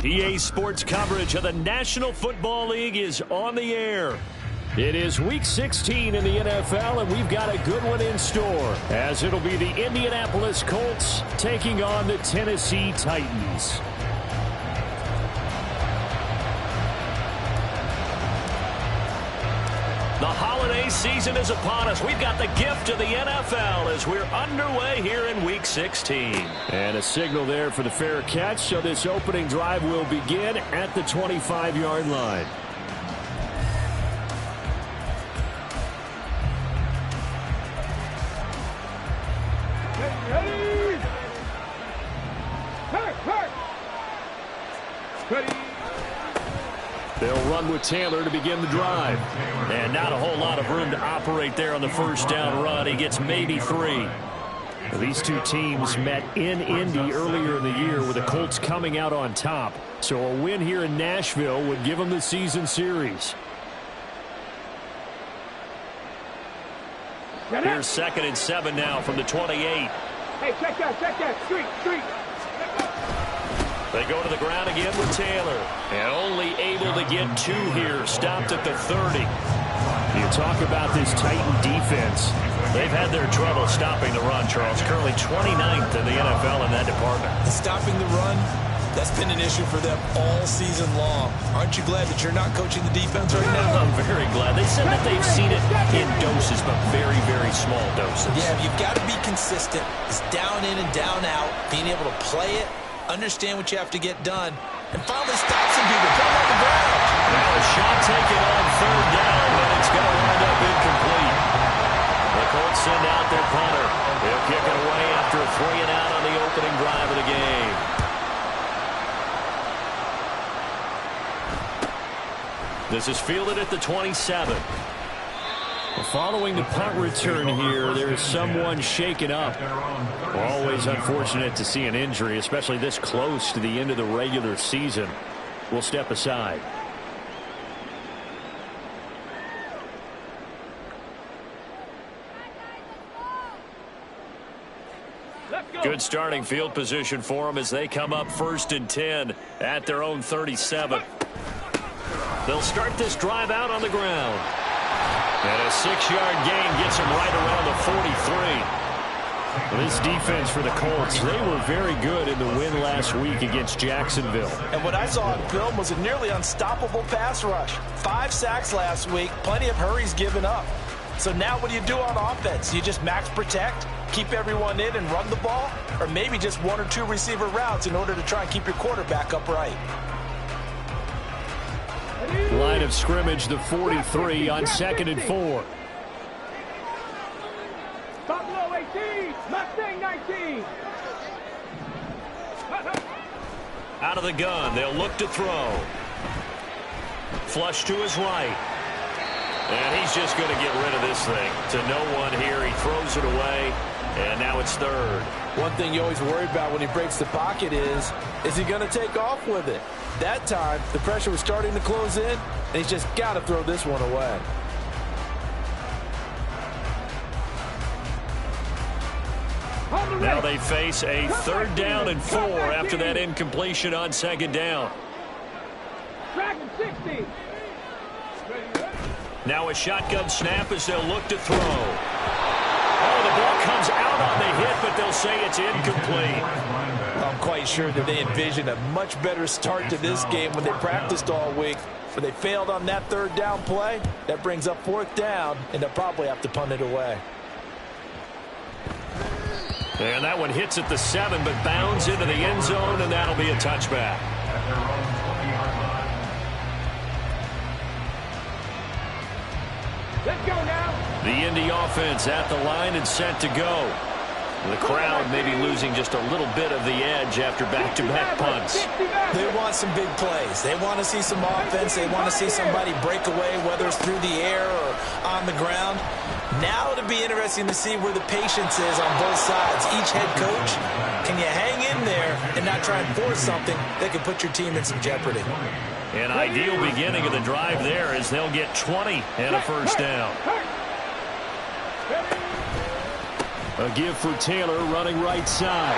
EA Sports coverage of the National Football League is on the air. It is Week 16 in the NFL, and we've got a good one in store, as it'll be the Indianapolis Colts taking on the Tennessee Titans. The holiday season is upon us. We've got the gift of the NFL as we're underway here in Week 16. And a signal there for the fair catch, so this opening drive will begin at the 25-yard line. They'll run with Taylor to begin the drive. And not a whole lot of room to operate there on the first down run. He gets maybe 3. These two teams met in Indy earlier in the year with the Colts coming out on top. So a win here in Nashville would give them the season series. Here's 2nd and 7 now from the 28. Hey, check that. Street. They go to the ground again with Taylor. And only able to get 2 here. Stopped at the 30. You talk about this Titan defense. They've had their trouble stopping the run, Charles. Currently 29th in the NFL in that department. Stopping the run, that's been an issue for them all season long. Aren't you glad that you're not coaching the defense right now? I'm very glad. They said that they've seen it in doses, but very, very small doses. Yeah, you've got to be consistent. It's down in and down out, being able to play it, understand what you have to get done, and finally stop some people coming on the ground. Now a shot taken on 3rd down, but it's going to wind up incomplete. The Colts send out their punter. They'll kick it away after a 3-and-out on the opening drive of the game. This is fielded at the 27. Following the punt return here, there is someone shaken up. Always unfortunate to see an injury, especially this close to the end of the regular season. We'll step aside. Good starting field position for them as they come up 1st and 10 at their own 37. They'll start this drive out on the ground. And a 6-yard gain gets him right around the 43. This defense for the Colts, they were very good in the win last week against Jacksonville. And what I saw on film was a nearly unstoppable pass rush. 5 sacks last week, plenty of hurries given up. So now what do you do on offense? You just max protect, keep everyone in and run the ball, or maybe just 1 or 2 receiver routes in order to try and keep your quarterback upright. Line of scrimmage, the 43 on 2nd and 4. Stop low 18, Mustang 19. Out of the gun, they'll look to throw. Flush to his right. And he's just going to get rid of this thing. To no one here, he throws it away, and now it's 3rd. One thing you always worry about when he breaks the pocket is he going to take off with it? That time, the pressure was starting to close in, and he's just got to throw this one away. Now they face a 3rd down and 4 after that incompletion on 2nd down. Now a shotgun snap as they'll look to throw. Oh, the ball comes out on the hit, but they'll say it's incomplete. I'm quite sure that they envisioned a much better start to this game when they practiced all week. But they failed on that 3rd down play. That brings up 4th down, and they'll probably have to punt it away. And that one hits at the 7, but bounds into the end zone, and that'll be a touchback. Let's go now. The Indy offense at the line and set to go. The crowd maybe losing just a little bit of the edge after back-to-back punts. They want some big plays. They want to see some offense. They want to see somebody break away, whether it's through the air or on the ground. Now it'll be interesting to see where the patience is on both sides. Each head coach, can you hang in there and not try and force something that could put your team in some jeopardy? An ideal beginning of the drive there as they'll get 20 and a 1st down. A give for Taylor running right side.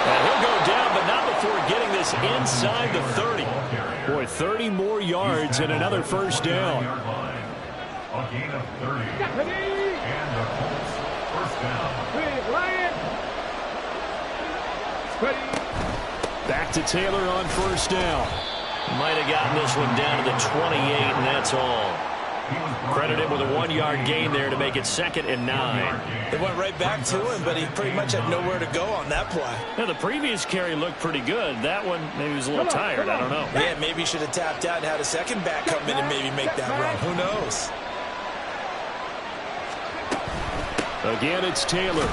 And he'll go down, but not before getting this inside the 30. Boy, 30 more yards and another first down. A gain of 30. And the Colts first down. Back to Taylor on first down. Might have gotten this one down to the 28, and that's all. Credited with a 1-yard gain there to make it 2nd and 9. It went right back to him, but he pretty much had nowhere to go on that play. Now, the previous carry looked pretty good. That one, maybe he was a little tired. I don't know. Yeah, maybe he should have tapped out and had a second back come in and maybe make that run. Who knows? Again, it's Taylor.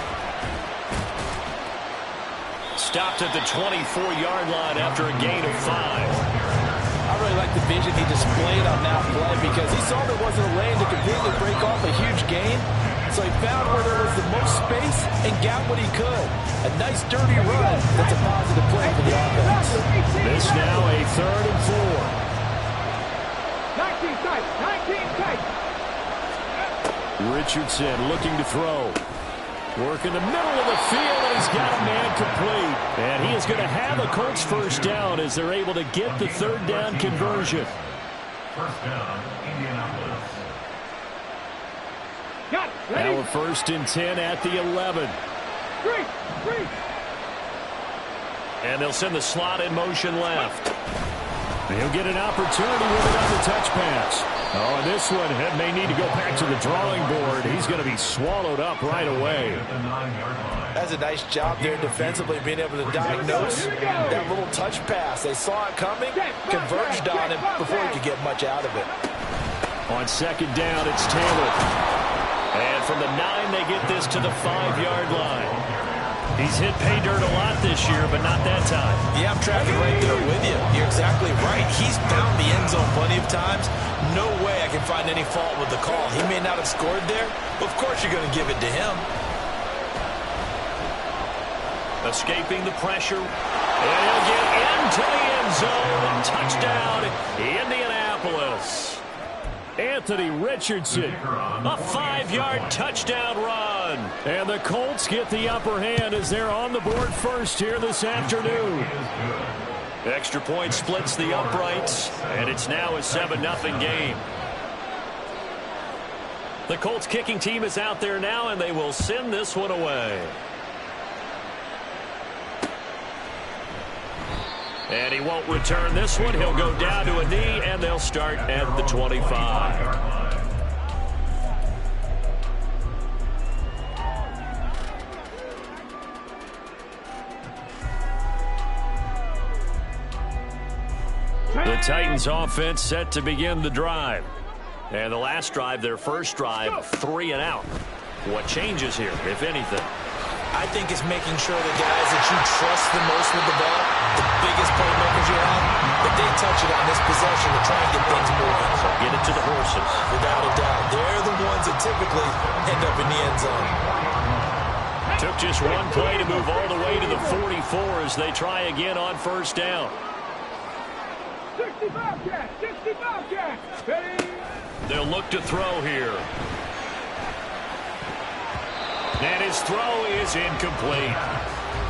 Stopped at the 24-yard line after a gain of 5. I really like the vision he displayed on that play because he saw there wasn't a lane to completely break off a huge gain. So he found where there was the most space and got what he could. A nice, dirty run. That's a positive play for the offense. This now a 3rd and 19 tight. 19 tight. 4. Richardson looking to throw. Work in the middle of the field, and he's got a man complete. And he is going to have a Colts first down as they're able to get the 3rd down conversion. First down, Indianapolis. Now a 1st and 10 at the 11. Three. And they'll send the slot in motion left. He'll get an opportunity with it on the touch pass. Oh, and this one may need to go back to the drawing board. He's going to be swallowed up right away. That's a nice job there defensively, being able to diagnose that little touch pass. They saw it coming, converged on him before he could get much out of it. On 2nd down, it's Taylor. And from the 9, they get this to the 5-yard line. He's hit pay dirt a lot this year, but not that time. Yeah, I'm tracking right there with you. You're exactly right. He's found the end zone plenty of times. No way I can find any fault with the call. He may not have scored there, but of course you're going to give it to him. Escaping the pressure. And he'll get into the end zone. Touchdown, Indianapolis. Anthony Richardson, a 5-yard touchdown run. And the Colts get the upper hand as they're on the board first here this afternoon. Extra point splits the uprights, and it's now a 7-0 game. The Colts kicking team is out there now, and they will send this one away. And he won't return this one. He'll go down to a knee, and they'll start at the 25. The Titans offense set to begin the drive. And the last drive, their first drive, 3 and out. What changes here, if anything? I think it's making sure the guys that you trust the most with the ball, the biggest playmakers you have, that they touch it on this possession to try and get things moving. So get it to the horses. Without a doubt. They're the ones that typically end up in the end zone. Took just one play to move all the way to the 44 as they try again on first down. 65 Jack. They'll look to throw here. And his throw is incomplete.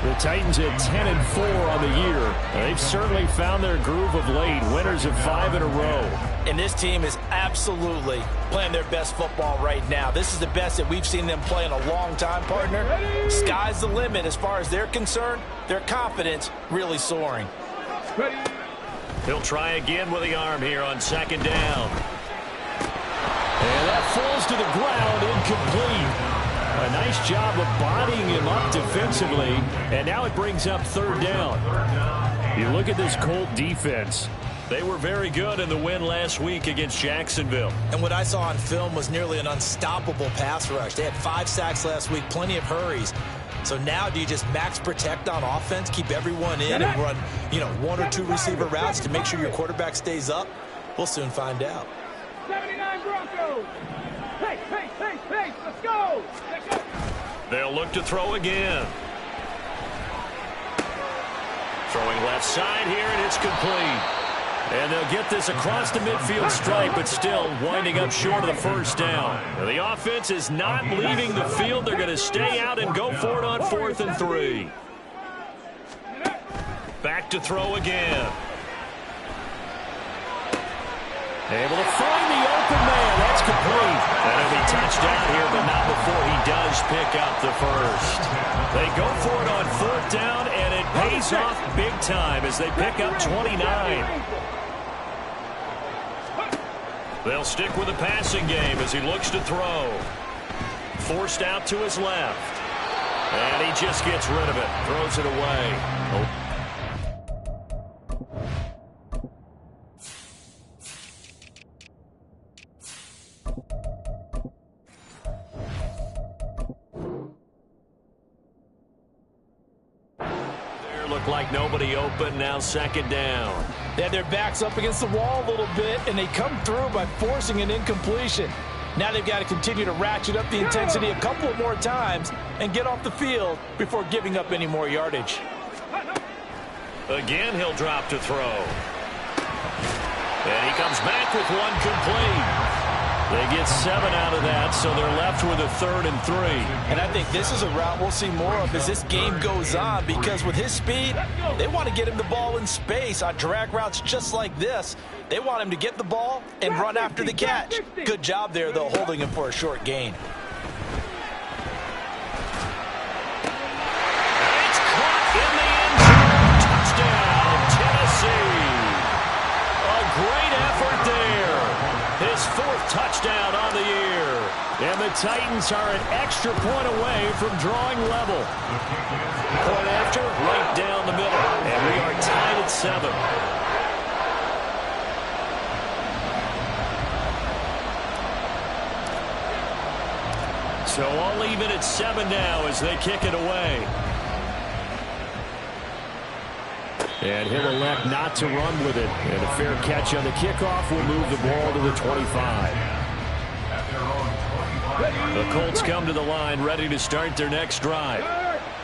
The Titans at 10-4 on the year. They've certainly found their groove of late. Winners of 5 in a row. And this team is absolutely playing their best football right now. This is the best that we've seen them play in a long time, partner. Sky's the limit as far as they're concerned. Their confidence really soaring. He'll try again with the arm here on 2nd down. And that falls to the ground, incomplete. A nice job of bodying him up defensively, and now it brings up 3rd down. You look at this Colt defense. They were very good in the win last week against Jacksonville. And what I saw on film was nearly an unstoppable pass rush. They had 5 sacks last week, plenty of hurries. So now do you just max protect on offense, keep everyone in, and run, 1 or 2 receiver routes to make sure your quarterback stays up? We'll soon find out. 79 Broncos. Hey, let's go. They'll look to throw again. Throwing left side here, and it's complete. And they'll get this across the midfield stripe, but still winding up short of the first down. Now, the offense is not leaving the field. They're going to stay out and go for it on 4th and 3. Back to throw again. Able to find the open man. That's complete. That'll be touchdown here, but not before he does pick up the first. They go for it on 4th down, and it pays off big time as they pick up 29. They'll stick with the passing game as he looks to throw. Forced out to his left. And he just gets rid of it. Throws it away. There looked like nobody open. Now 2nd down. They had their backs up against the wall a little bit, and they come through by forcing an incompletion. Now they've got to continue to ratchet up the intensity a couple of more times and get off the field before giving up any more yardage. Again, he'll drop to throw. And he comes back with one complete. They get 7 out of that, so they're left with a 3rd and 3. And I think this is a route we'll see more of as this game goes on, because with his speed, they want to get him the ball in space on drag routes just like this. They want him to get the ball and run after the catch. Good job there, though, holding him for a short gain. It's caught in the end zone. Touchdown, Tennessee. A great effort there. His 4th touchdown on the year. And the Titans are an extra point away from drawing level. Point after, right down the middle. And we are tied at 7. So all even at 7 now as they kick it away. And he'll elect not to run with it. And a fair catch on the kickoff will move the ball to the 25. The Colts come to the line ready to start their next drive.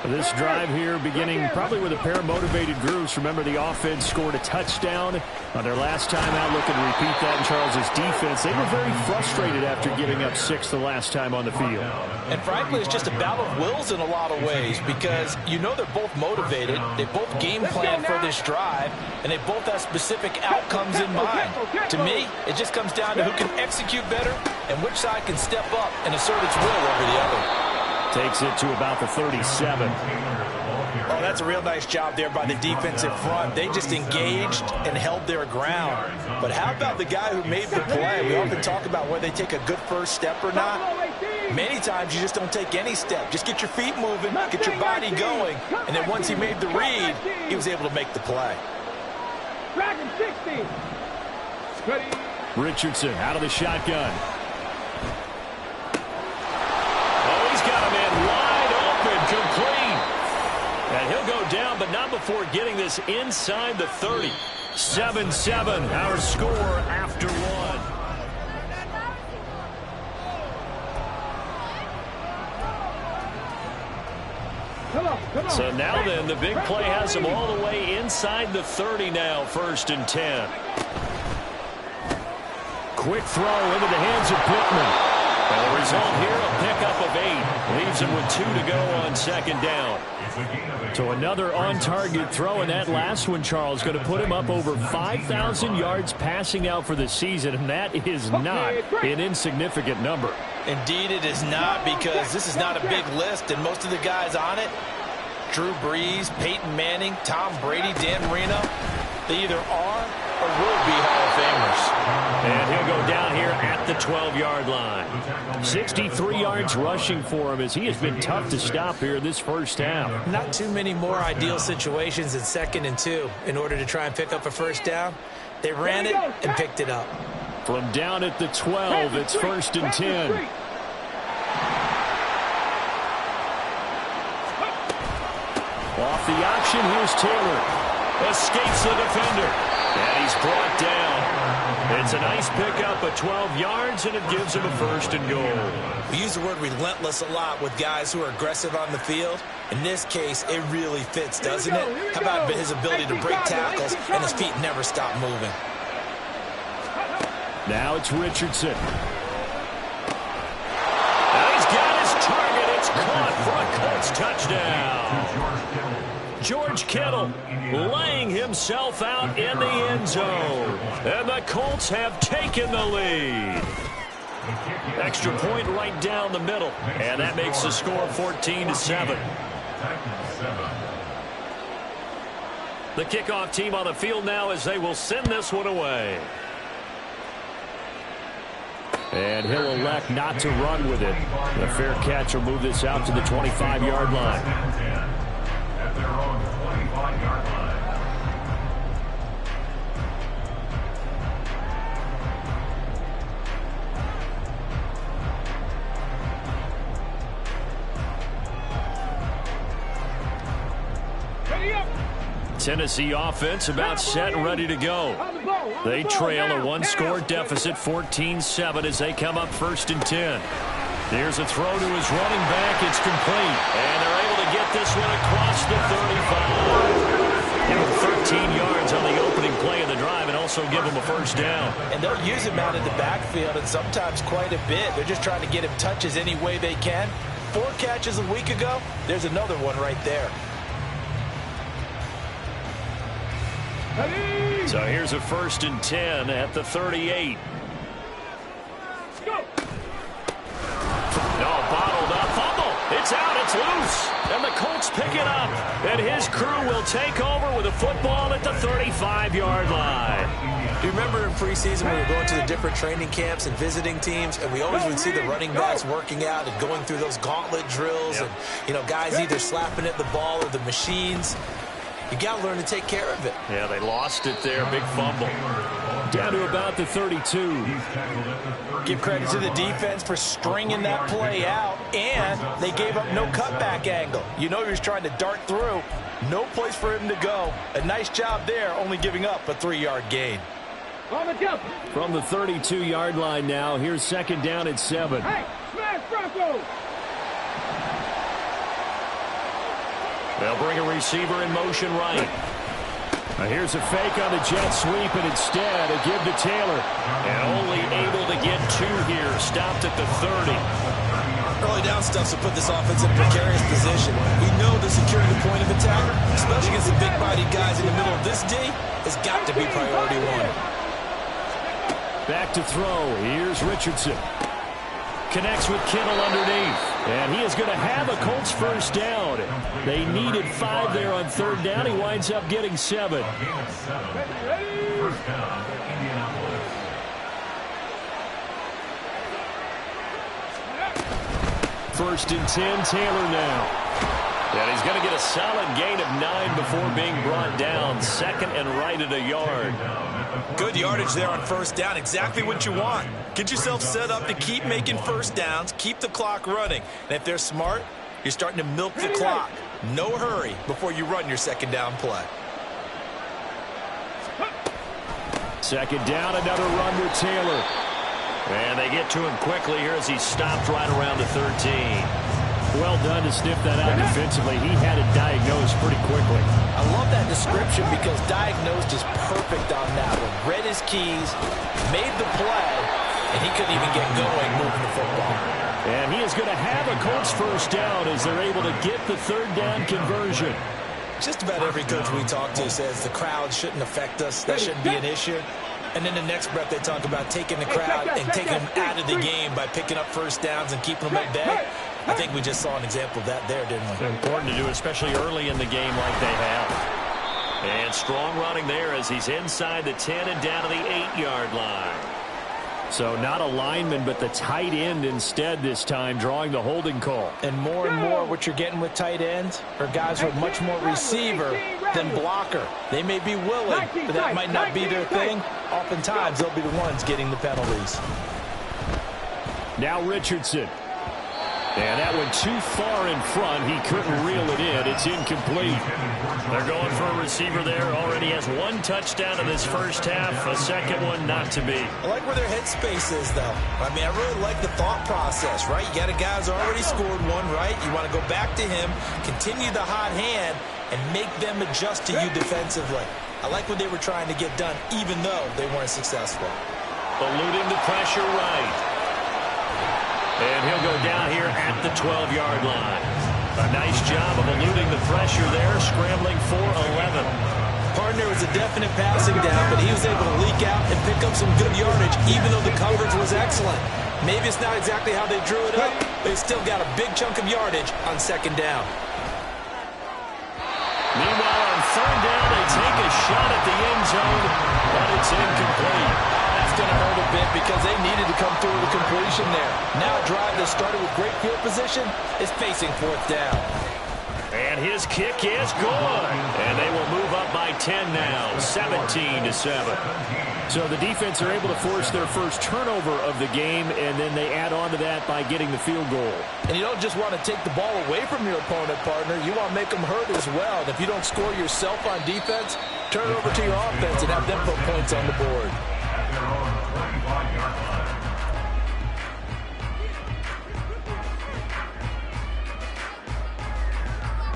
This drive here beginning probably with a pair of motivated groups. Remember, the offense scored a touchdown on their last time out. Looking to repeat that in Charles's defense. They were very frustrated after giving up 6 the last time on the field. And frankly, it's just a battle of wills in a lot of ways, because you know they're both motivated. They both game plan for this drive, and they both have specific outcomes in mind. To me, it just comes down to who can execute better and which side can step up and assert its will over the other. Takes it to about the 37. Oh, that's a real nice job there by the defensive front. They just engaged and held their ground. But how about the guy who made the play? We often talk about whether they take a good first step or not. Many times you just don't take any step. Just get your feet moving, get your body going. And then once he made the read, he was able to make the play. Richardson out of the shotgun. Wide open, complete. And he'll go down, but not before getting this inside the 30. 7-7, our score after 1. So now then, the big play has them all the way inside the 30 now, 1st and 10. Quick throw into the hands of Pittman. And the result here, a pickup of 8. Leaves him with 2 to go on 2nd down. So another on-target throw, and that last one, Charles, going to put him up over 5,000 yards passing out for the season, and that is not an insignificant number. Indeed it is not, because this is not a big list, and most of the guys on it, Drew Brees, Peyton Manning, Tom Brady, Dan Marino, they either are or will be Hall of Famers. And he'll go down here at the 12-yard line. 63 yards rushing for him as he has been tough to stop here this first half. Not too many more ideal situations in 2nd and 2 in order to try and pick up a first down. They ran it and picked it up. From down at the 12, it's 1st and 10. Off the option, here's Taylor. Escapes the defender. And he's brought down. It's a nice pickup of 12 yards, and it gives him a 1st and goal. We use the word relentless a lot with guys who are aggressive on the field. In this case, it really fits, doesn't it? How about his ability to break tackles and his feet never stop moving? Now it's Richardson. And he's got his target. It's caught for a Colts touchdown. George Kittle laying himself out in the end zone. And the Colts have taken the lead. Extra point right down the middle. And that makes the score 14-7. The kickoff team on the field now as they will send this one away. And he'll elect not to run with it. The fair catch will move this out to the 25-yard line. At their own 25-yard line. Tennessee offense about set and ready to go. They trail a one-score deficit, 14-7, as they come up 1st and 10. Here's a throw to his running back. It's complete. And they're able to get this one across the 35. Give him 13 yards on the opening play of the drive and also give him a first down. And they'll use him out in the backfield and sometimes quite a bit. They're just trying to get him touches any way they can. 4 catches a week ago. There's another one right there. So here's a 1st and 10 at the 38. No, bottled up. Fumble. It's out. It's loose. And the Colts pick it up. And his crew will take over with a football at the 35-yard line. Do you remember in preseason when we were going to the different training camps and visiting teams, and we always would see the running backs working out and going through those gauntlet drills, and, you know, guys either slapping at the ball or the machines. You got to learn to take care of it. Yeah, they lost it there. Big fumble. Down to about the 32. Give credit to the defense for stringing that play out, and they gave up no cutback angle. You know he was trying to dart through. No place for him to go. A nice job there, only giving up a 3-yard gain. From the 32-yard line now, here's 2nd down at 7. Hey, smash Bronco! They'll bring a receiver in motion right. Here's a fake on the jet sweep, and instead a give to Taylor. And only able to get 2 here. Stopped at the 30. Early down stuff to put this offense in a precarious position. We know that securing the point of attack, especially against the big-bodied guys in the middle of this D, has got to be priority 1. Back to throw. Here's Richardson. Connects with Kittle underneath. And he is going to have a Colts first down. They needed 5 there on 3rd down. He winds up getting 7. First down, Indianapolis. 1st and 10, Taylor now. And he's going to get a solid gain of 9 before being brought down. 2nd and right at a yard. Good yardage there on 1st down. Exactly what you want. Get yourself set up to keep making 1st downs, keep the clock running. And if they're smart, you're starting to milk the clock. No hurry before you run your 2nd down play. 2nd down, another run with Taylor. And they get to him quickly here as he stopped right around the 13. Well done to sniff that out defensively. He had it diagnosed pretty quickly. I love that description because diagnosed is perfect on that one. Read his keys, made the play, and he couldn't even get going moving the football. And he is going to have a Colts first down as they're able to get the 3rd down conversion. Just about every coach we talk to says the crowd shouldn't affect us. That shouldn't be an issue. And then the next breath they talk about taking the crowd and taking them out of the game by picking up 1st downs and keeping them at bay. I think we just saw an example of that there, didn't we? Important to do, especially early in the game like they have. And strong running there as he's inside the 10 and down to the 8-yard line. So not a lineman, but the tight end instead this time, drawing the holding call. And more what you're getting with tight ends are guys who are much more receiver than blocker. They may be willing, but that might not be their thing. Oftentimes, they'll be the ones getting the penalties. Now Richardson. And that one too far in front. He couldn't reel it in. It's incomplete. They're going for a receiver there. Already has 1 touchdown in this first half. A 2nd one not to be. I like where their headspace is, though. I mean, I really like the thought process, right? You got a guy who's already scored 1, right? You want to go back to him, continue the hot hand, and make them adjust to you defensively. I like what they were trying to get done, even though they weren't successful. Eluding the pressure right. And he'll go down here at the 12-yard line. A nice job of eluding the pressure there, scrambling for 11. Partner was a definite passing down, but he was able to leak out and pick up some good yardage, even though the coverage was excellent. Maybe it's not exactly how they drew it up, but they still got a big chunk of yardage on second down. Meanwhile, on third down, they take a shot at the end zone, but it's incomplete. That's going to hurt a bit because they needed to come through with a completion there. Now a drive that started with great field position is facing fourth down. And his kick is good. And they will move up by 10 now, 17-7. So the defense are able to force their first turnover of the game, and then they add on to that by getting the field goal. And you don't just want to take the ball away from your opponent, partner. You want to make them hurt as well. And if you don't score yourself on defense, turn it over to your offense and have them put points on the board. At their own 25-yard line.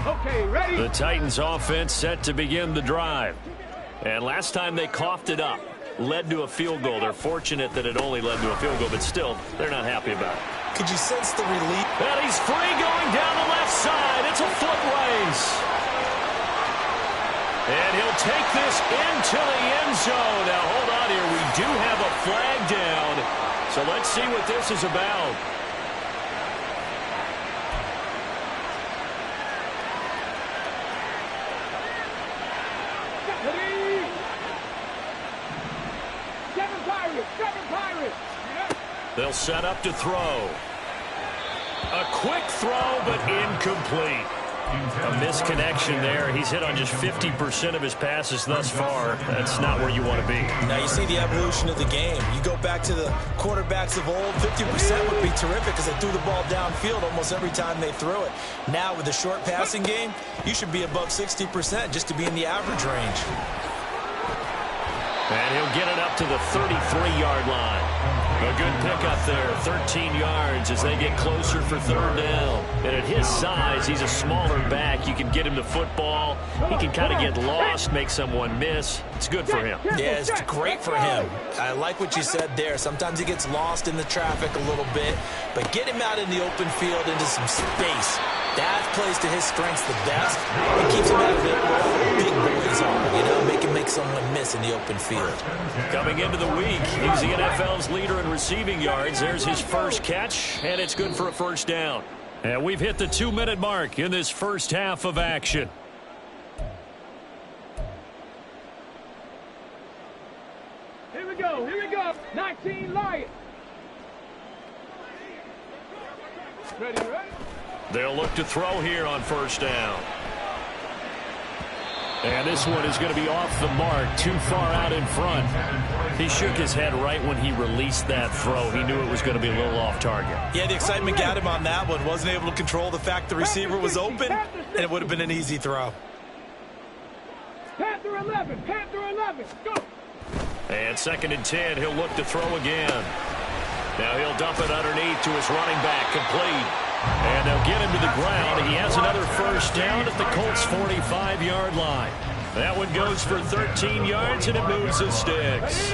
Okay, ready? The Titans offense set to begin the drive. And last time they coughed it up, led to a field goal. They're fortunate that it only led to a field goal, but still, they're not happy about it. Could you sense the relief? And he's free going down the left side. It's a foot race. And he'll take this into the end zone. Now, hold on here. We do have a flag down. So let's see what this is about. They'll set up to throw. A quick throw, but incomplete. A misconnection there. He's hit on just 50% of his passes thus far. That's not where you want to be. Now you see the evolution of the game. You go back to the quarterbacks of old, 50% would be terrific because they threw the ball downfield almost every time they threw it. Now with the short passing game, you should be above 60% just to be in the average range. And he'll get it up to the 33-yard line. A good pickup there, 13 yards as they get closer for third down. And at his size, he's a smaller back. You can get him the football. He can kind of get lost, make someone miss. It's good for him. Yeah, it's great for him. I like what you said there. Sometimes he gets lost in the traffic a little bit, but get him out in the open field into some space. That plays to his strengths the best. It keeps him out of it where big boys are, you know, make someone miss in the open field. Coming into the week, he's the NFL's leader in receiving yards. There's his first catch, and it's good for a first down. And we've hit the 2-minute mark in this first half of action. Here we go, 19 Lions. Ready? They'll look to throw here on first down. And this one is going to be off the mark, too far out in front. He shook his head right when he released that throw. He knew it was going to be a little off target. Yeah, the excitement got him on that one. Wasn't able to control the fact the receiver was open, and it would have been an easy throw. Panther 11, go! And 2nd and 10, he'll look to throw again. Now he'll dump it underneath to his running back, complete. And they'll get him to the ground. He has another first down at the Colts' 45-yard line. That one goes for 13 yards, and it moves the sticks.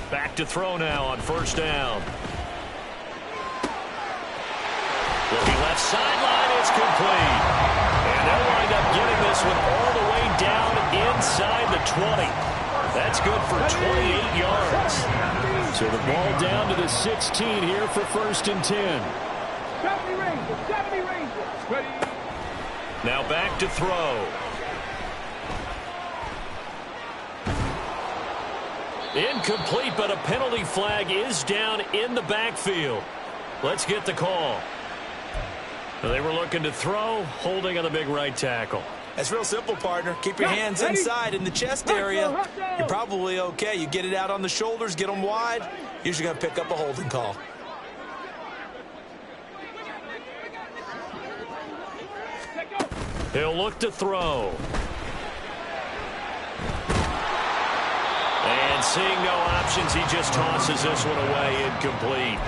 Back to throw now on first down. Looking left sideline, it's complete. And they'll wind up getting this one all the way down inside the 20. That's good for 28 yards. So the ball down to the 16 here for 1st and 10. 70 Rangers. Ready? Now back to throw. Incomplete, but a penalty flag is down in the backfield. Let's get the call. They were looking to throw, holding on the big right tackle. That's real simple, partner. Keep your hands inside in the chest area. You're probably okay. You get it out on the shoulders, get them wide. Usually going to pick up a holding call. He'll look to throw. And seeing no options, he just tosses this one away, incomplete.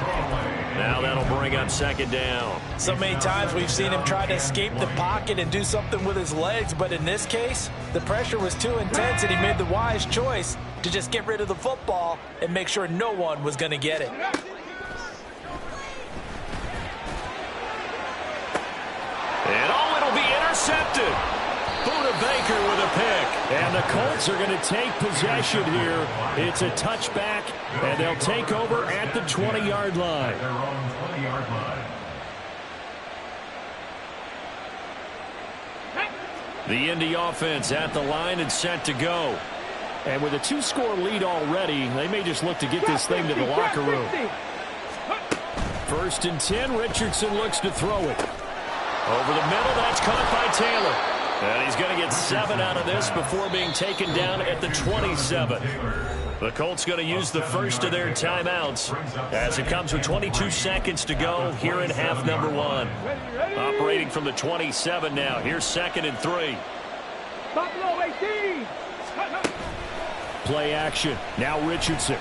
Now that'll bring up 2nd down. So many times we've seen him try to escape the pocket and do something with his legs, but in this case, the pressure was too intense and he made the wise choice to just get rid of the football and make sure no one was going to get it. And it'll be intercepted. Buda Baker with a pick. And the Colts are going to take possession here. It's a touchback, and they'll take over at the 20-yard line. Their own 20-yard line. The Indy offense at the line and set to go. And with a 2-score lead already, they may just look to get this thing to the locker room. 1st and 10, Richardson looks to throw it. Over the middle, that's caught by Taylor. And he's going to get 7 out of this before being taken down at the 27. The Colts going to use the first of their timeouts as it comes with 22 seconds to go here in half number 1. Operating from the 27 now. Here's 2nd and 3. Buffalo 18. Play action. Now Richardson.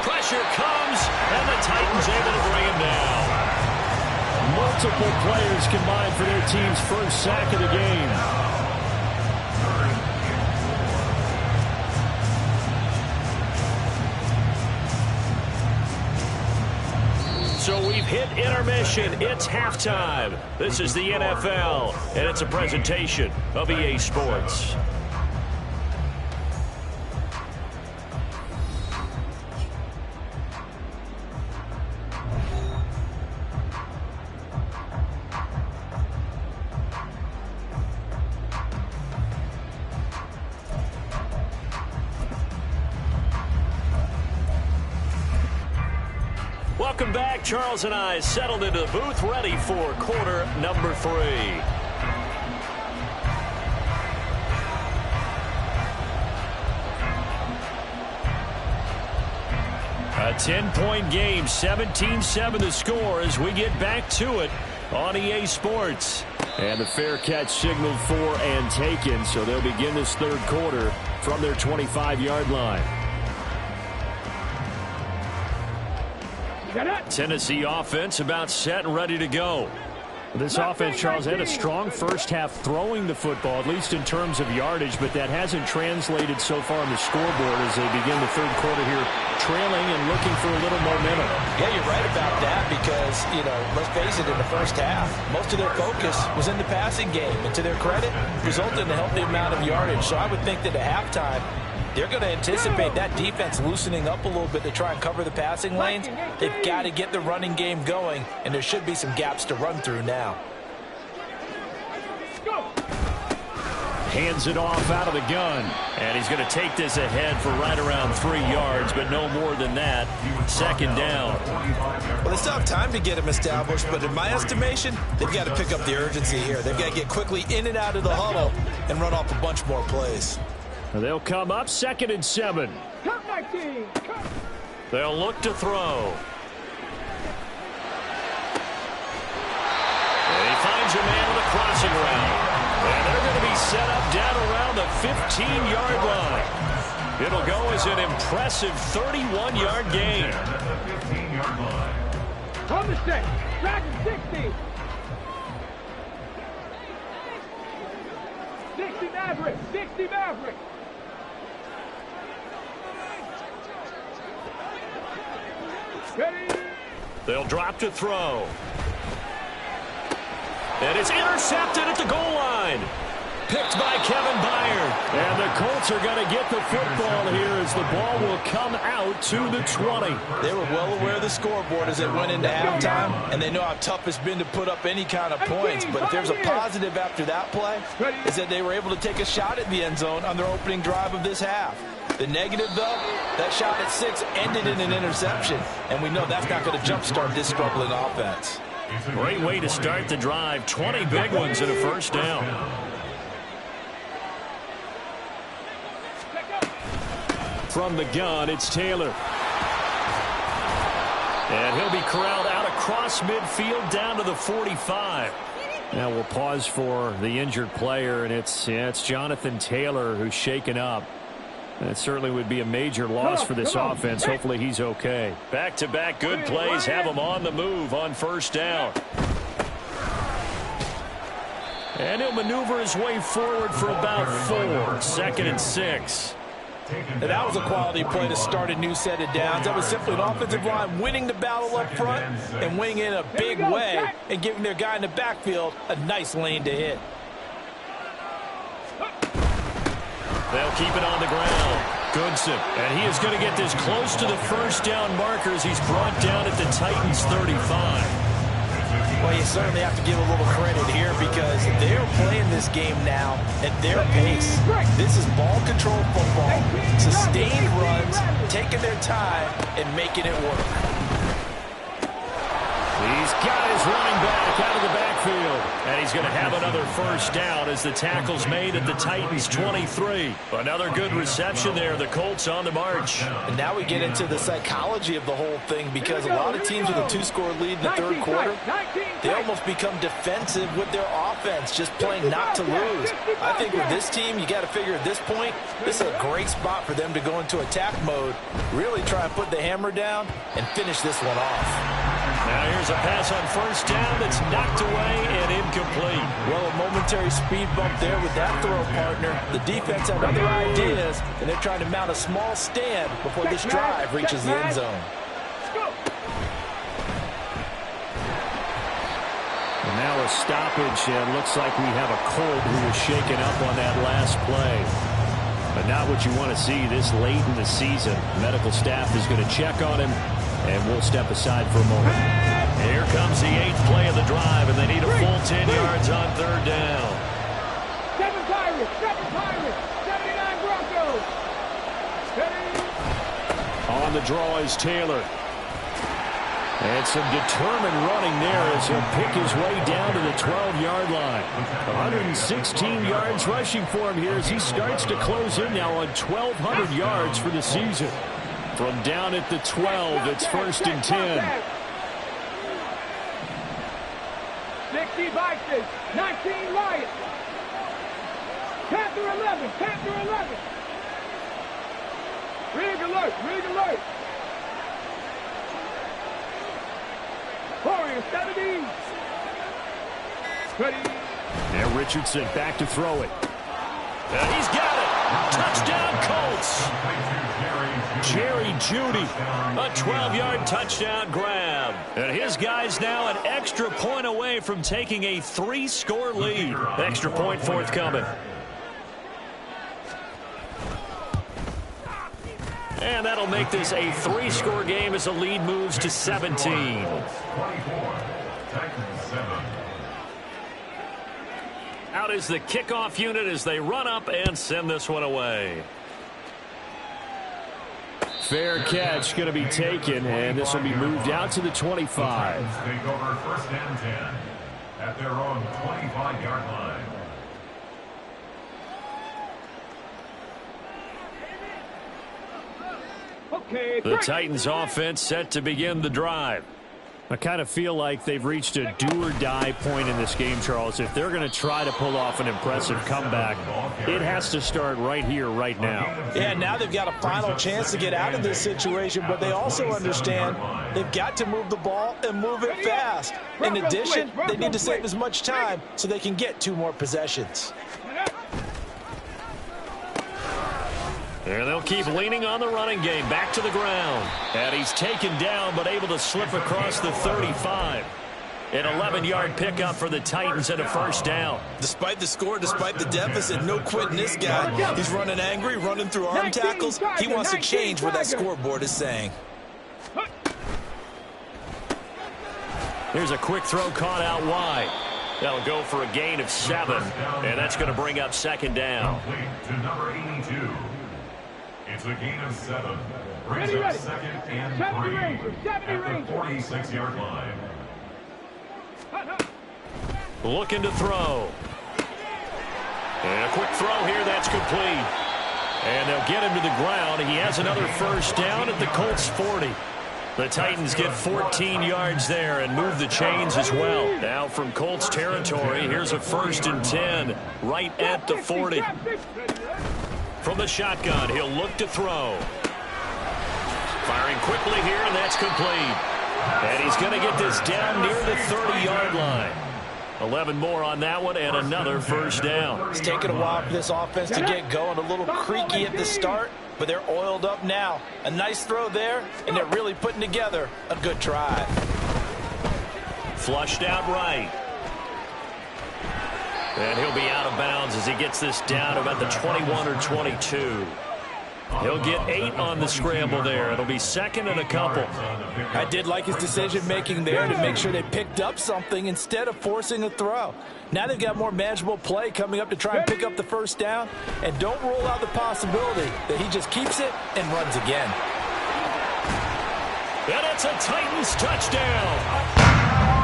Pressure comes, and the Titans able to bring him down. Multiple players combined for their team's first sack of the game. So we've hit intermission. It's halftime. This is the NFL, and it's a presentation of EA Sports. Welcome back. Charles and I settled into the booth, ready for quarter number 3. A 10-point game, 17-7 the score as we get back to it on EA Sports. And the fair catch signaled for and taken, so they'll begin this 3rd quarter from their 25-yard line. Tennessee offense about set and ready to go. This offense, Charles, had a strong first half throwing the football, at least in terms of yardage, but that hasn't translated so far on the scoreboard as they begin the 3rd quarter here, trailing and looking for a little momentum. Yeah, you're right about that because, let's face it, in the first half, most of their focus was in the passing game. And to their credit, resulted in a healthy amount of yardage. So I would think that at halftime, they're going to anticipate that defense loosening up a little bit to try and cover the passing lanes. They've got to get the running game going, and there should be some gaps to run through now. Hands it off out of the gun, and he's going to take this ahead for right around 3 yards, but no more than that. 2nd down. Well, they still have time to get him established, but in my estimation, they've got to pick up the urgency here. They've got to get quickly in and out of the huddle and run off a bunch more plays. They'll come up 2nd and 7. They'll look to throw. And he finds a man on the crossing route. And they're going to be set up down around the 15-yard line. It'll go as an impressive 31-yard gain. On the set. Dragon 60. 60 Maverick. 60 Maverick. Ready. They'll drop to throw. And it's intercepted at the goal line. Picked by Kevin Byard. And the Colts are going to get the football here as the ball will come out to the 20. They were well aware of the scoreboard as it went into halftime, and they know how tough it's been to put up any kind of points. But if there's a positive after that play, is that they were able to take a shot at the end zone on their opening drive of this half. The negative, though, that shot at 6 ended in an interception, and we know that's not going to jumpstart this struggling offense. Great way to start the drive. 20 big ones and a 1st down. From the gun, it's Taylor. And he'll be corralled out across midfield down to the 45. Now we'll pause for the injured player, and it's Jonathan Taylor who's shaken up. That certainly would be a major loss for this offense. Hopefully he's okay. Back-to-back good plays have him on the move on 1st down. And he'll maneuver his way forward for about 4. 2nd and 6. And that was a quality play to start a new set of downs. That was simply an offensive line winning the battle up front and winning in a big way and giving their guy in the backfield a nice lane to hit. They'll keep it on the ground. Goodson, and he is going to get this close to the first down marker as he's brought down at the Titans' 35. Well, you certainly have to give a little credit here because they're playing this game now at their pace. This is ball control football, sustained runs, taking their time, and making it work. He's got his running back out of the backfield. And he's going to have another first down as the tackle's made at the Titans' 23. Another good reception there. The Colts on the march. And now we get into the psychology of the whole thing because a lot of teams with a 2-score lead in the third quarter, they almost become defensive with their offense, just playing not to lose. I think with this team, you got to figure at this point, this is a great spot for them to go into attack mode, really try and put the hammer down and finish this one off. Now here's a pass on first down that's knocked away and incomplete. Well, a momentary speed bump there with that throw, partner. The defense had other ideas, and they're trying to mount a small stand before this drive reaches the end zone. And now a stoppage, and looks like we have a Colt who was shaken up on that last play. But not what you want to see this late in the season. Medical staff is going to check on him. And we'll step aside for a moment. Here comes the 8th play of the drive, and they need a full 10 yards on 3rd down. 7 Pirates, 79 Broncos. On the draw is Taylor. And some determined running there as he'll pick his way down to the 12-yard line. 116 yards rushing for him here as he starts to close in now on 1,200 yards for the season. From down at the 12, it's 1st and 10. 60 Vikings, 19 Lions. Panther 11, Panther 11. Rig alert, rig alert. Warrior 70. Ready. Now Richardson back to throw it. And he's got it. Touchdown Colts. Jerry Jeudy, a 12-yard touchdown grab. And his guy's now an extra point away from taking a 3-score lead. Extra point forthcoming. And that'll make this a 3-score game as the lead moves to 17. 24, Titans 7. Out is the kickoff unit as they run up and send this one away. Fair catch going to be taken, and this will be moved out to the 25. The Titans take over 1st and 10 at their own 25-yard line. Okay, The Titans offense set to begin the drive. I kind of feel like they've reached a do-or-die point in this game, Charles. If they're going to try to pull off an impressive comeback, it has to start right here, right now. Yeah, now they've got a final chance to get out of this situation, but they also understand they've got to move the ball and move it fast. In addition, they need to save as much time so they can get 2 more possessions. And they'll keep leaning on the running game. Back to the ground. And he's taken down, but able to slip across the 35. An 11-yard pickup for the Titans and a first down. Despite the score, despite the deficit, no quitting this guy. He's running angry, running through arm tackles. He wants to change what that scoreboard is saying. Here's a quick throw caught out wide. That'll go for a gain of 7. And that's going to bring up 2nd down. Complete to number 82. It's a gain of 7. Brings up 2nd and 3 at the 46-yard line. Looking to throw. And a quick throw here, that's complete. And they'll get him to the ground. He has another first down at the Colts 40. The Titans get 14 yards there and move the chains as well. Now from Colts territory, here's a 1st and 10 right at the 40. From the shotgun, he'll look to throw. Firing quickly here, and that's complete. And he's going to get this down near the 30-yard line. 11 more on that one and another first down. It's taken a while for this offense to get going. A little creaky at the start, but they're oiled up now. A nice throw there, and they're really putting together a good drive. Flushed out right. And he'll be out of bounds as he gets this down about the 21 or 22. He'll get 8 on the scramble there. It'll be second and a couple. I did like his decision-making there to make sure they picked up something instead of forcing a throw. Now they've got more manageable play coming up to try and pick up the first down. And don't rule out the possibility that he just keeps it and runs again. And it's a Titans touchdown.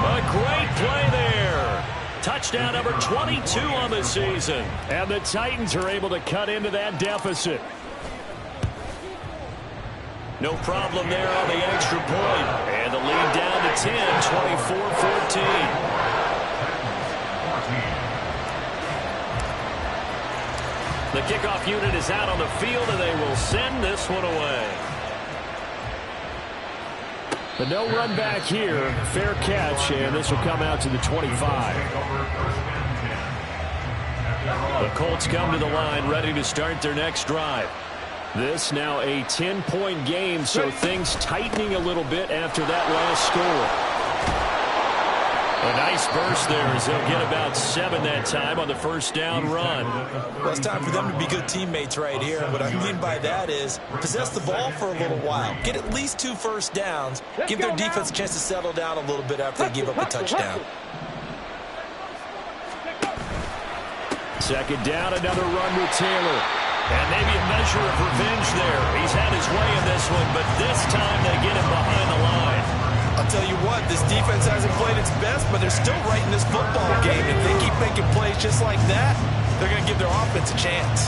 A great play there. Touchdown number 22 on the season. And the Titans are able to cut into that deficit. No problem there on the extra point. And the lead down to 10, 24-14. The kickoff unit is out on the field, and they will send this one away. The no run back here. Fair catch, and this will come out to the 25. The Colts come to the line, ready to start their next drive. This now a 10-point game, so things tightening a little bit after that last score. A nice burst there as they'll get about 7 that time on the first down run. Well, it's time for them to be good teammates right here. What I mean by that is possess the ball for a little while. Get at least 2 first downs. Give their defense a chance to settle down a little bit after they give up a touchdown. Second down, another run with Taylor. And maybe a measure of revenge there. He's had his way in this one, but this time they get him behind the line. I'll tell you what, this defense hasn't played its best, but they're still right in this football game. If they keep making plays just like that, they're going to give their offense a chance.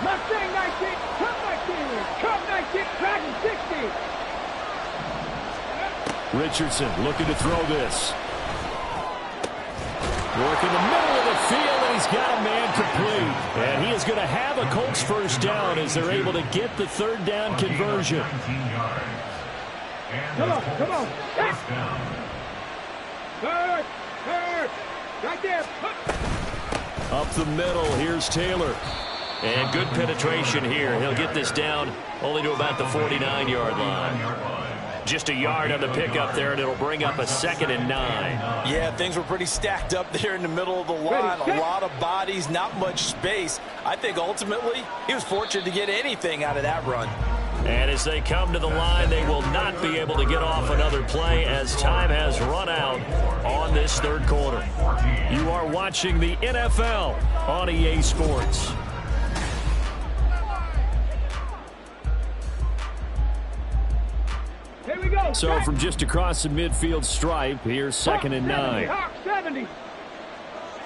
Mustang 19, Cup 19, Cup 19, Dragon 60. Richardson looking to throw this. Work in the middle of the field, and he's got a man complete. And he is going to have a Colts first down as they're able to get the third down conversion. Come on. Third. Right there. Up the middle, here's Taylor. And good penetration here. He'll get this down only to about the 49-yard line. Just a yard on the pickup there, and it'll bring up a 2nd and 9. Yeah, things were pretty stacked up there in the middle of the line. A lot of bodies, not much space. I think ultimately he was fortunate to get anything out of that run. And as they come to the line, they will not be able to get off another play as time has run out on this third quarter. You are watching the NFL on EA Sports. Here we go. So from just across the midfield stripe, here's 2nd and 9. 70.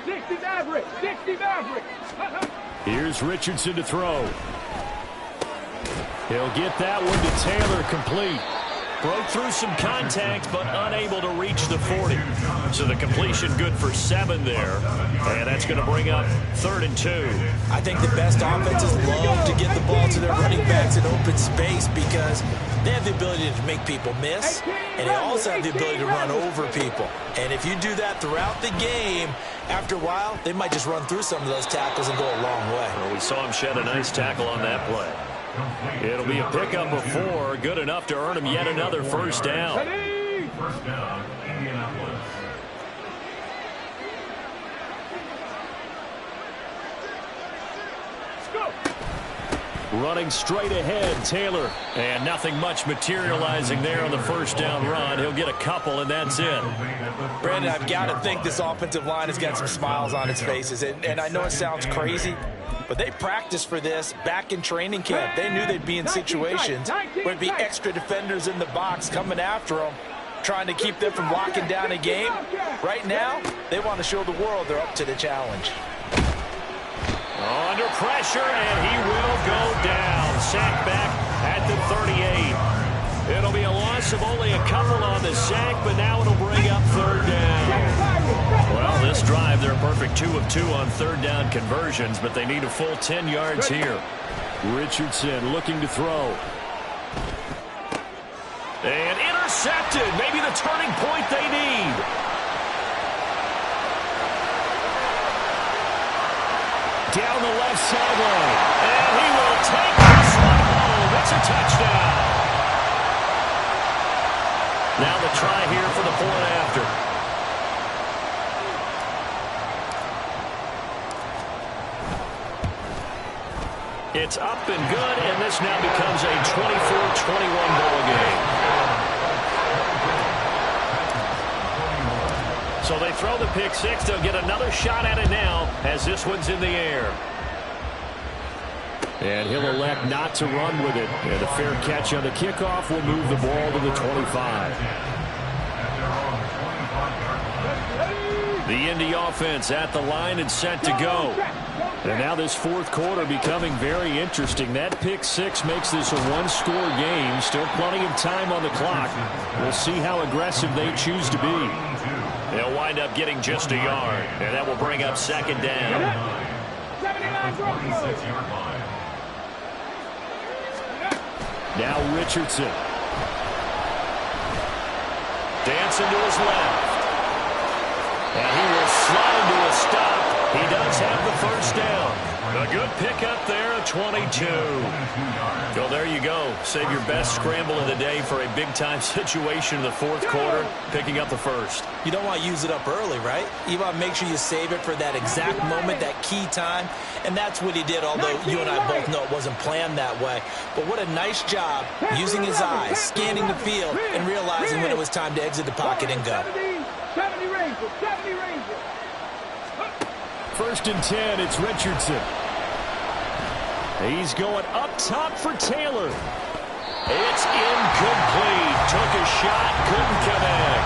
60 Maverick. 60 Maverick. Here's Richardson to throw. He'll get that one to Taylor, complete. Broke through some contact, but unable to reach the 40. So the completion good for 7 there. And that's going to bring up 3rd and 2. I think the best offenses love to get the ball to their running backs in open space because they have the ability to make people miss, and they also have the ability to run over people. And if you do that throughout the game, after a while, they might just run through some of those tackles and go a long way. Well, we saw him shed a nice tackle on that play. It'll be a pickup of 4, good enough to earn him yet another first down. First down, Indianapolis. Running straight ahead, Taylor. And nothing much materializing there on the first down run. He'll get a couple, and that's it. Brandon, I've got to think this offensive line has got some smiles on its faces. And I know it sounds crazy, but they practiced for this back in training camp. They knew they'd be in situations where there'd be extra defenders in the box coming after them, trying to keep them from locking down a game. Right now, they want to show the world they're up to the challenge. Under pressure, and he will go down. Sack back at the 38. It'll be a loss of only a couple on the sack, but now it'll bring up 3rd down. Well, this drive, they're a perfect 2 of 2 on 3rd down conversions, but they need a full 10 yards here. Richardson looking to throw. And intercepted. Maybe the turning point they need. down the left sideline. And he will take this one home. It's a touchdown. Now the try here for the point after. It's up and good, and this now becomes a 24-21 ball game. So they throw the pick six. They'll get another shot at it now as this one's in the air. And he'll elect not to run with it. And a fair catch on the kickoff will move the ball to the 25. The Indy offense at the line and set to go. And now this fourth quarter becoming very interesting. That pick six makes this a one-score game. Still plenty of time on the clock. We'll see how aggressive they choose to be. They'll wind up getting just a yard. And that will bring up second down. Now Richardson. Dancing to his left. And he will slide to a stop. He does have the first down. A good pickup there, a 22. So there you go. Save your best scramble of the day for a big-time situation in the fourth quarter, picking up the first. You don't want to use it up early, right? You want to make sure you save it for that exact moment, that key time. And that's what he did, although you and I both know it wasn't planned that way. But what a nice job using his eyes, scanning the field, and realizing when it was time to exit the pocket and go. 70 Rangers, 70 Rangers. First and 10, it's Richardson. He's going up top for Taylor. It's incomplete. Took a shot, couldn't connect.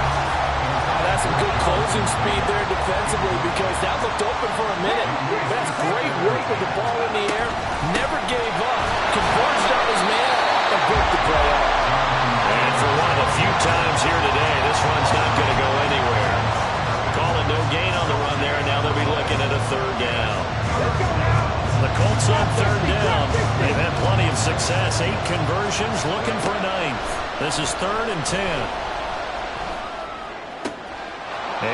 That's some good closing speed there defensively because that looked open for a minute. That's great work with the ball in the air. Never gave up. Converged on his man and broke the play up. And for one of the few times here today, this one's not going to go anywhere. Calling no gain on the run there, and now they'll be looking at a third down. The Colts on third down. They've had plenty of success. 8 conversions, looking for a 9th. This is 3rd and 10.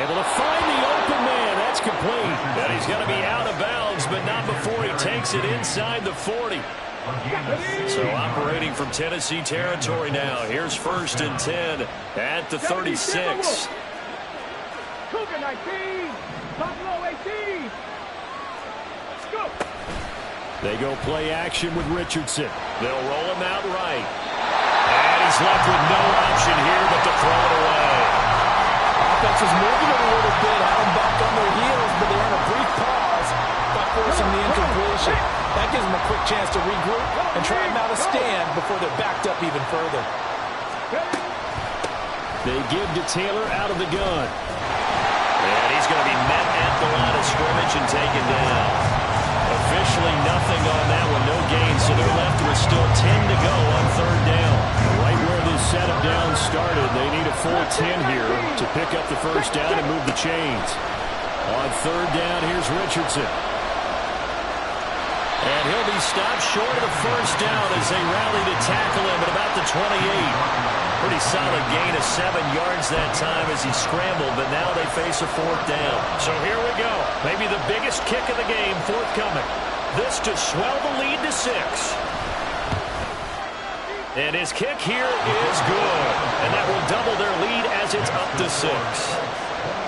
Able to find the open man. That's complete. And he's going to be out of bounds, but not before he takes it inside the 40. So operating from Tennessee territory now. Here's 1st and 10 at the 36. Cougar 19. Buffalo 18. Let's go. They go play action with Richardson. They'll roll him out right. And he's left with no option here but to throw it away. Offense is moving a little bit, had them back on their heels, but they're on a brief pause by forcing the incompletion. That gives them a quick chance to regroup and try and mount a stand before they're backed up even further. They give to Taylor out of the gun. And he's going to be met at the line of scrimmage and taken down. Officially nothing on that one, no gain, so they're left with still 10 to go on third down. Right where this set of downs started, they need a full 10 here to pick up the first down and move the chains. On third down, here's Richardson. And he'll be stopped short of the first down as they rally to tackle him at about the 28. Pretty solid gain of 7 yards that time as he scrambled, but now they face a fourth down. So here we go. Maybe the biggest kick of the game forthcoming. This to swell the lead to 6. And his kick here is good. And that will double their lead as it's up to 6.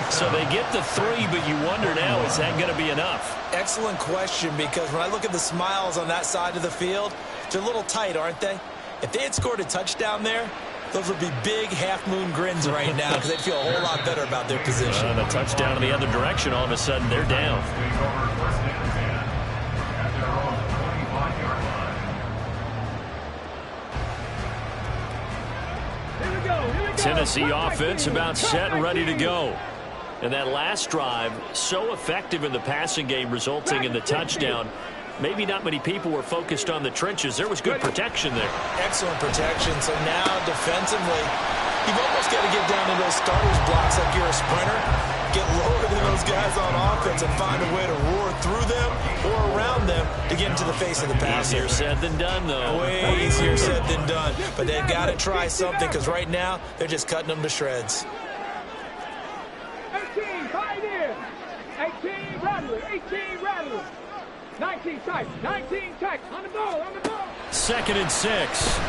So they get the 3, but you wonder now, is that going to be enough? Excellent question, because when I look at the smiles on that side of the field, they're a little tight, aren't they? If they had scored a touchdown there, those would be big half-moon grins right now because they'd feel a whole lot better about their position. The touchdown in the other direction, all of a sudden, they're down. Tennessee offense about set and ready to go. And that last drive, so effective in the passing game, resulting in the touchdown. Maybe not many people were focused on the trenches. There was good protection there. Excellent protection. So now defensively, you've almost got to get down to those starters blocks like you're a sprinter. Get lower than those guys on offense and find a way to roar through them or around them to get into the face of the passer. Easier said than done, though. Way easier said than done. But they've got to try something because right now they're just cutting them to shreds. 18, fight in. 18, Rattler. 18, Rattler. 19 tight. 19 tight. On the ball. On the ball. 2nd and 6.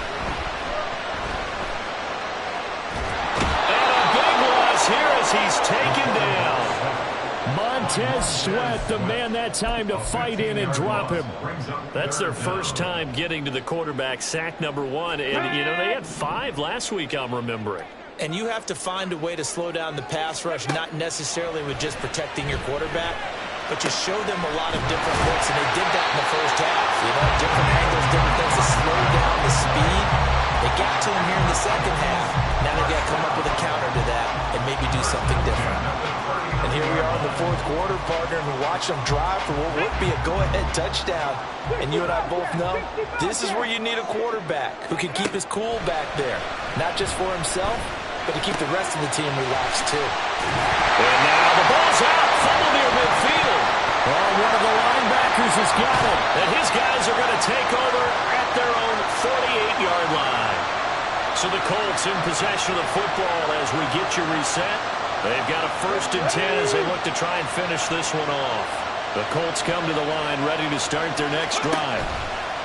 And a big loss here as he's taken down. Montez Sweat, the man that time to fight in and drop him. That's their first time getting to the quarterback, sack number 1. And, you know, they had 5 last week, I'm remembering. And you have to find a way to slow down the pass rush, not necessarily with just protecting your quarterback, but you show them a lot of different looks, and they did that in the first half. You know, different angles, different things to slow down the speed. They got to him here in the second half. Now they've got to come up with a counter to that and maybe do something different. And here we are in the fourth quarter, partner, and we watch them drive for what would be a go-ahead touchdown. And you and I both know this is where you need a quarterback who can keep his cool back there, not just for himself, but to keep the rest of the team relaxed too. And now the ball's out, fumble near midfield. Oh, one of the linebackers has got it. And his guys are going to take over at their own 48-yard line. So the Colts in possession of the football as we get you reset. They've got a 1st and 10 as they look to try and finish this one off. The Colts come to the line ready to start their next drive.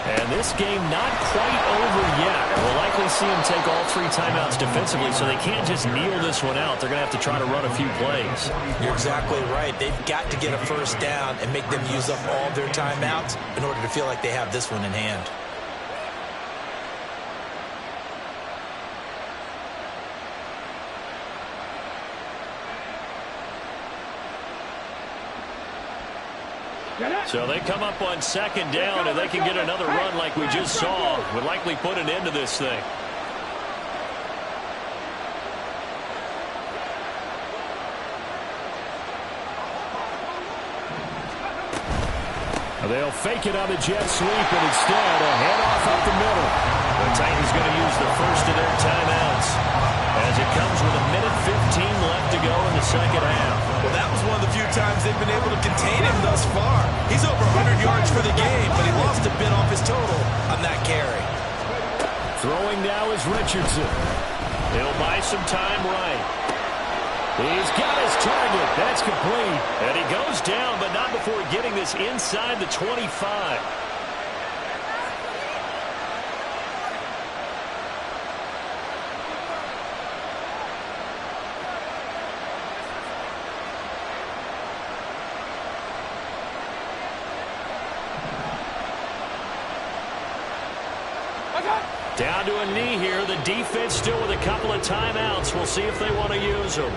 And this game not quite over yet. We'll likely see them take all 3 timeouts defensively, so they can't just kneel this one out. They're going to have to try to run a few plays. You're exactly right. They've got to get a first down and make them use up all their timeouts in order to feel like they have this one in hand. So they come up on 2nd down, and they can get another run like we just saw. Would likely put an end to this thing. They'll fake it on the jet sweep, and instead a handoff up the middle. The Titans going to use the first of their timeouts as it comes with 1:15 left to go in the second half. Well, that was one of the few times they've been able to contain him thus far. He's over 100 yards for the game, but he lost a bit off his total on that carry. Throwing now is Richardson. He'll buy some time right. He's got his target. That's complete. And he goes down, but not before getting this inside the 25. Down to a knee here. The defense still with a couple of timeouts. We'll see if they want to use them.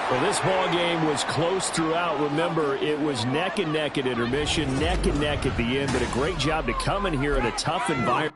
Well, this ball game was close throughout. Remember, it was neck and neck at intermission, neck and neck at the end, but a great job to come in here in a tough environment.